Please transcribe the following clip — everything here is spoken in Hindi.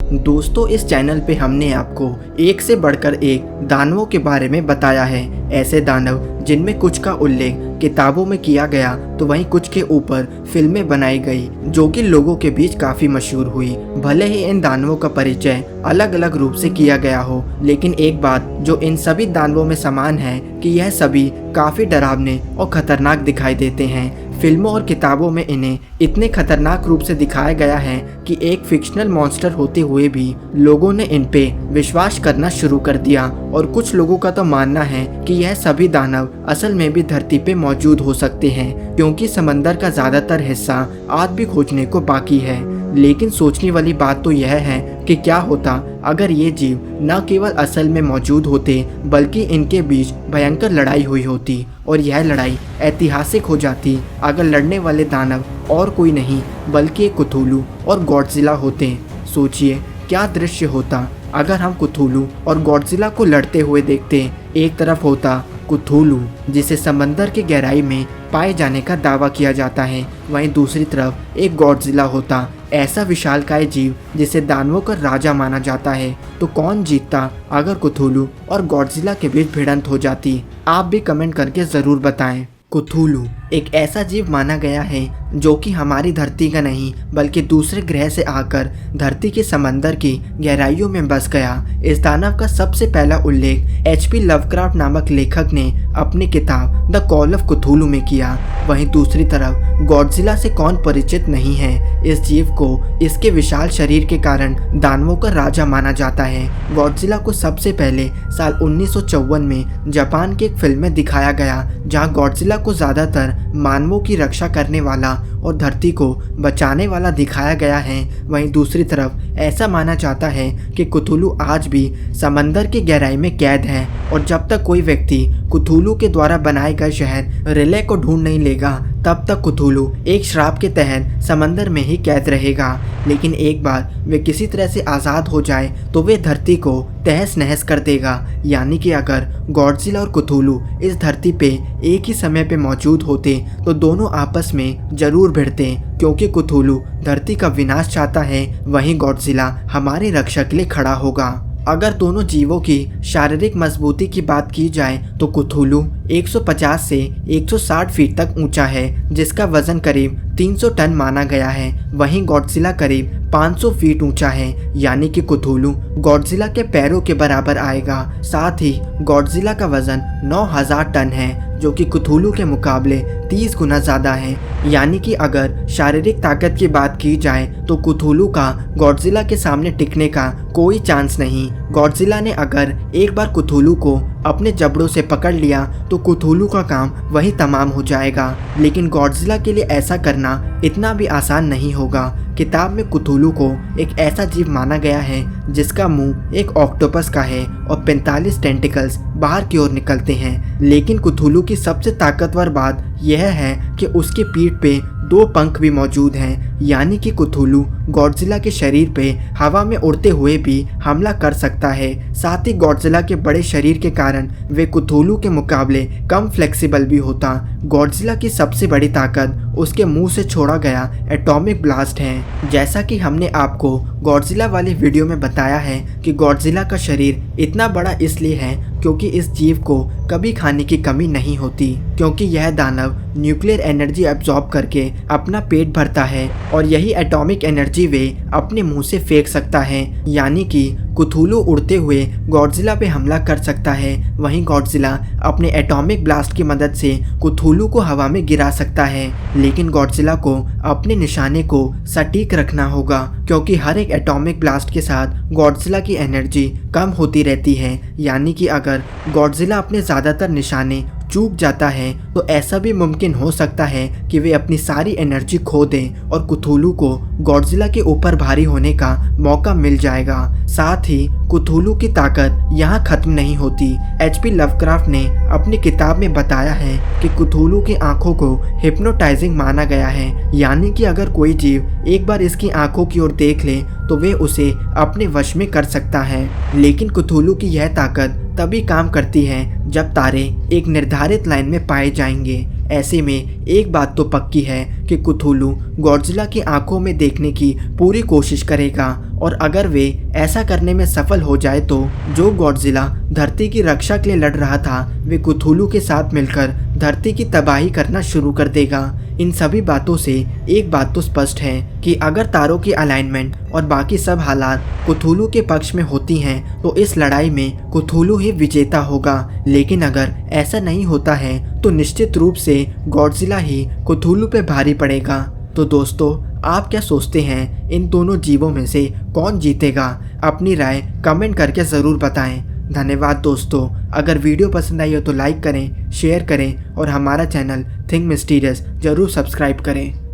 दोस्तों, इस चैनल पे हमने आपको एक से बढ़कर एक दानवों के बारे में बताया है। ऐसे दानव जिनमें कुछ का उल्लेख किताबों में किया गया तो वहीं कुछ के ऊपर फिल्में बनाई गई जो कि लोगों के बीच काफी मशहूर हुई। भले ही इन दानवों का परिचय अलग अलग रूप से किया गया हो, लेकिन एक बात जो इन सभी दानवों में समान है कि यह सभी काफी डरावने और खतरनाक दिखाई देते हैं। फिल्मों और किताबों में इन्हें इतने खतरनाक रूप से दिखाया गया है कि एक फिक्शनल मॉन्स्टर होते हुए भी लोगों ने इन पे विश्वास करना शुरू कर दिया। और कुछ लोगों का तो मानना है कि यह सभी दानव असल में भी धरती पे मौजूद हो सकते हैं, क्योंकि समंदर का ज्यादातर हिस्सा आज भी खोजने को बाकी है। लेकिन सोचने वाली बात तो यह है कि क्या होता अगर ये जीव न केवल असल में मौजूद होते बल्कि इनके बीच भयंकर लड़ाई हुई होती, और यह लड़ाई ऐतिहासिक हो जाती अगर लड़ने वाले दानव और कोई नहीं बल्कि एक कुथूलू और गॉडजिला होते। सोचिए क्या दृश्य होता अगर हम कुथूलू और गॉडजिला को लड़ते हुए देखते। एक तरफ होता कुथूलू जिसे समंदर की गहराई में पाए जाने का दावा किया जाता है, वहीं दूसरी तरफ एक गॉडजिला होता, ऐसा विशालकाय जीव जिसे दानवों का राजा माना जाता है। तो कौन जीतता अगर कुथूलू और गॉडजिला के बीच भिड़ंत हो जाती? आप भी कमेंट करके ज़रूर बताएं। कुथूलू एक ऐसा जीव माना गया है जो कि हमारी धरती का नहीं बल्कि दूसरे ग्रह से आकर धरती के समंदर की गहराइयों में बस गया। इस दानव का सबसे पहला उल्लेख HP लवक्राफ्ट नामक लेखक ने अपनी किताब द कॉल ऑफ कुथूलू में किया। वहीं दूसरी तरफ गॉडजिला से कौन परिचित नहीं है। इस जीव को इसके विशाल शरीर के कारण दानवों का राजा माना जाता है। गॉडजिला को सबसे पहले साल 1954 में जापान की एक फिल्म में दिखाया गया, जहां गॉडजिला को ज्यादातर मानवों की रक्षा करने वाला और धरती को बचाने वाला दिखाया गया है। वहीं दूसरी तरफ ऐसा माना जाता है कि कुथूलू आज भी समंदर की गहराई में कैद है, और जब तक कोई व्यक्ति कुथूलू के द्वारा बनाए गए शहर रिले को ढूंढ नहीं लेगा तब तक कुथूलू एक श्राप के तहत समंदर में ही कैद रहेगा। लेकिन एक बार वे किसी तरह से आज़ाद हो जाए तो वे धरती को तहस नहस कर देगा। यानी कि अगर गॉडजिला और कुथूलू इस धरती पे एक ही समय पे मौजूद होते तो दोनों आपस में जरूर भिड़ते, क्योंकि कुथूलू धरती का विनाश चाहता है, वहीं गॉडजिला हमारी रक्षा के लिए खड़ा होगा। अगर दोनों जीवों की शारीरिक मजबूती की बात की जाए तो कुथूलू 150 से 160 फीट तक ऊंचा है, जिसका वजन करीब 300 टन माना गया है। वहीं गॉडजिला करीब 500 फीट ऊंचा है, यानी कि कुथूलू गॉडजिला के पैरों के बराबर आएगा। साथ ही गॉडजिला का वजन 9000 टन है, जो कि कुथूलू के मुकाबले 30 गुना ज़्यादा है। यानी कि अगर शारीरिक ताकत की बात की जाए तो कुथूलू का गॉडजिला के सामने टिकने का कोई चांस नहीं। गॉडजिला ने अगर एक बार कुथूलू को अपने जबड़ों से पकड़ लिया तो कुथूलू का काम वहीं तमाम हो जाएगा। लेकिन गॉडजिला के लिए ऐसा करना इतना भी आसान नहीं होगा। किताब में कुथूलू को एक ऐसा जीव माना गया है जिसका मुंह एक ऑक्टोपस का है और 45 टेंटिकल्स बाहर की ओर निकलते हैं। लेकिन कुथूलू की सबसे ताकतवर बात यह है कि उसकी पीठ पे 2 पंख भी मौजूद हैं, यानी कि कुथूलू गॉडजिला के शरीर पे हवा में उड़ते हुए भी हमला कर सकता है। साथ ही गॉडजिला के बड़े शरीर के कारण वे कुथूलू के मुकाबले कम फ्लेक्सिबल भी होता। गॉडजिला की सबसे बड़ी ताकत उसके मुंह से छोड़ा गया एटॉमिक ब्लास्ट है। जैसा कि हमने आपको गॉडजिला वाली वीडियो में बताया है कि गॉडजिला का शरीर इतना बड़ा इसलिए है क्योंकि इस जीव को कभी खाने की कमी नहीं होती, क्योंकि यह दानव न्यूक्लियर एनर्जी एब्जॉर्ब करके अपना पेट भरता है और यही एटॉमिक एनर्जी वे अपने मुंह से फेंक सकता है। यानी कि कुथूलू उड़ते हुए गॉडजिला पे हमला कर सकता है, वहीं गॉडजिला अपने एटॉमिक ब्लास्ट की मदद से कुथूलू को हवा में गिरा सकता है। लेकिन गॉडजिला को अपने निशाने को सटीक रखना होगा, क्योंकि हर एक एटॉमिक ब्लास्ट के साथ गॉडजिला की एनर्जी कम होती रहती है। यानी कि अगर गॉडजिला अपने ज़्यादातर निशाने चूक जाता है तो ऐसा भी मुमकिन हो सकता है कि वे अपनी सारी एनर्जी खो दें और कुथूलू को गॉडजिला के ऊपर भारी होने का मौका मिल जाएगा। साथ ही कुथूलू की ताकत यहाँ खत्म नहीं होती। HP लवक्राफ्ट ने अपनी किताब में बताया है कि कुथूलू की आंखों को हिप्नोटाइजिंग माना गया है, यानी कि अगर कोई जीव एक बार इसकी आंखों की ओर देख ले तो वे उसे अपने वश में कर सकता है। लेकिन कुथूलू की यह ताकत तभी काम करती है जब तारे एक निर्धारित लाइन में पाए जाएंगे। ऐसे में एक बात तो पक्की है कि कुथूलू गॉडजिला की आंखों में देखने की पूरी कोशिश करेगा और अगर वे ऐसा करने में सफल हो जाए तो जो गॉडजिला धरती की रक्षा के लिए लड़ रहा था वे कुथुलू के साथ मिलकर धरती की तबाही करना शुरू कर देगा। इन सभी बातों से एक बात तो स्पष्ट है कि अगर तारों की अलाइनमेंट और बाकी सब हालात कुथुलू के पक्ष में होती हैं तो इस लड़ाई में कुथुलू ही विजेता होगा। लेकिन अगर ऐसा नहीं होता है तो निश्चित रूप से गॉडजिला ही कुथुलू पे भारी पड़ेगा। तो दोस्तों, आप क्या सोचते हैं इन दोनों जीवों में से कौन जीतेगा? अपनी राय कमेंट करके ज़रूर बताएं। धन्यवाद दोस्तों। अगर वीडियो पसंद आई हो तो लाइक करें, शेयर करें और हमारा चैनल थिंक मिस्टीरियस ज़रूर सब्सक्राइब करें।